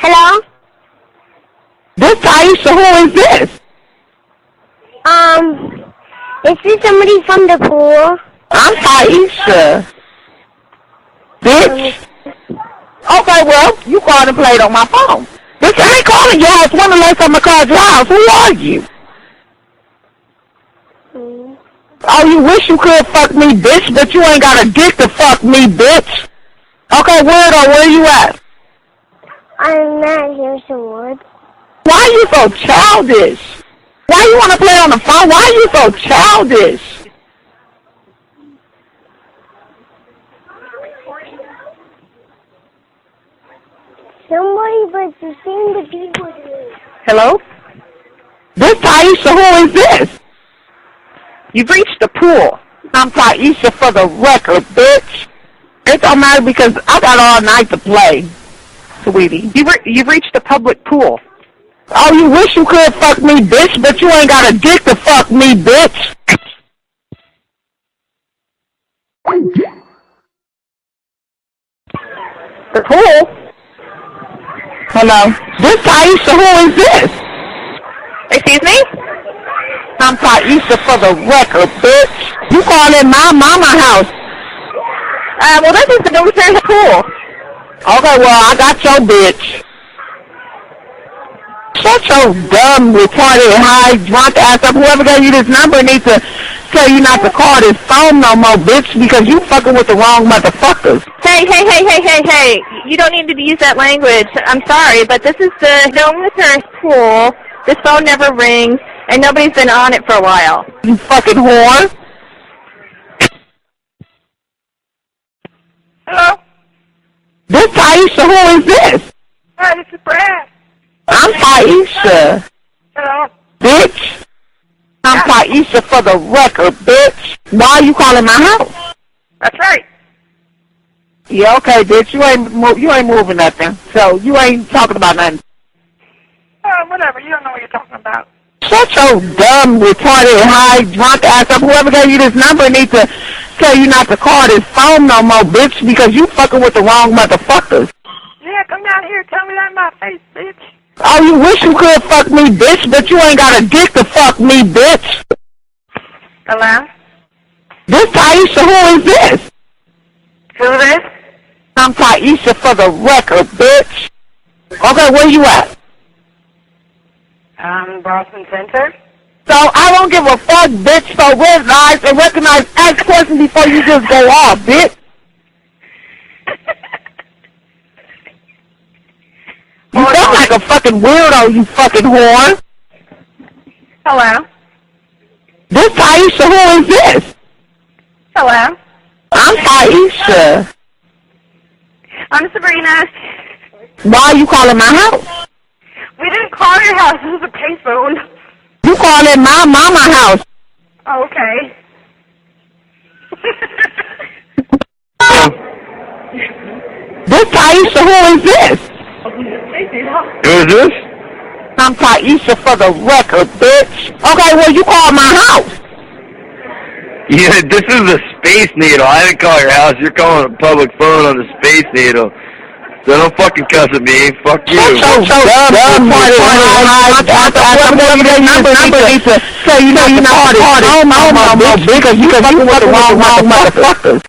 Hello? This Tiesha, who is this? Is this somebody from the pool? I'm Tiesha. Bitch. Okay, well, you called and played on my phone. Bitch, I ain't calling your house. When the last time I called your house? Who are you? Oh, you wish you could fuck me, bitch, but you ain't got a dick to fuck me, bitch. Okay, weirdo, where you at? I'm not here, Wood. Why are you so childish? Why you want to play on the phone? Why are you so childish? Somebody but the same people do. Hello? This Tiesha, who is this? You've reached the pool. I'm Tiesha for the record, bitch. It don't matter because I got all night to play, sweetie. You've reached the public pool. Oh, you wish you could fuck me, bitch, but you ain't got a dick to fuck me, bitch. The pool? Hello? This Tiesha, who is this? Excuse me? I'm Tiesha for the record, bitch. You calling my mama house. Well, this is the downstairs pool. Okay, well, I got your bitch. Shut your dumb, retarded, high, drunk ass up. Whoever gave you this number needs to tell you not to call this phone no more, bitch, because you fucking with the wrong motherfuckers. Hey. You don't need to use that language. I'm sorry, but this is the downstairs pool. This phone never rings, and nobody's been on it for a while. You fucking whore. Hello? This Tiesha, who is this? Hi, this is Brad. I'm Tiesha. Hello? Bitch. I'm Tiesha for the record, bitch. Why are you calling my house? That's right. Yeah, okay, bitch. You ain't moving nothing. So you ain't talking about nothing. Whatever. You don't know what you're talking about. Shut your dumb, retarded, high, drunk ass up. Whoever gave you this number needs to tell you not to call this phone no more, bitch, because you fucking with the wrong motherfuckers. Yeah, come down here. Tell me that in my face, bitch. Oh, you wish you could fuck me, bitch, but you ain't got a dick to fuck me, bitch. Hello? This Tiesha, who is this? Who this? I'm Tiesha for the record, bitch. Okay, where you at? Boston Center. So I don't give a fuck, bitch, so recognize, ask questions before you just go off, bitch. You sound like a fucking weirdo, you fucking whore. Hello? This Tiesha, who is this? Hello? I'm Tiesha. I'm Sabrina. Why are you calling my house? We didn't call your house. This is a payphone. You calling my mama house. Oh, okay. This Tiesha, who is this? Who is this? I'm Tiesha for the record, bitch. Okay, well, you called my house. Yeah, this is a Space Needle. I didn't call your house. You're calling a public phone on the Space Needle. So don't fucking cuss at me. Fuck you. Shut your dumb, number needs to tell you not to call this phone no more, bitch, because you fucking with the wrong motherfuckers.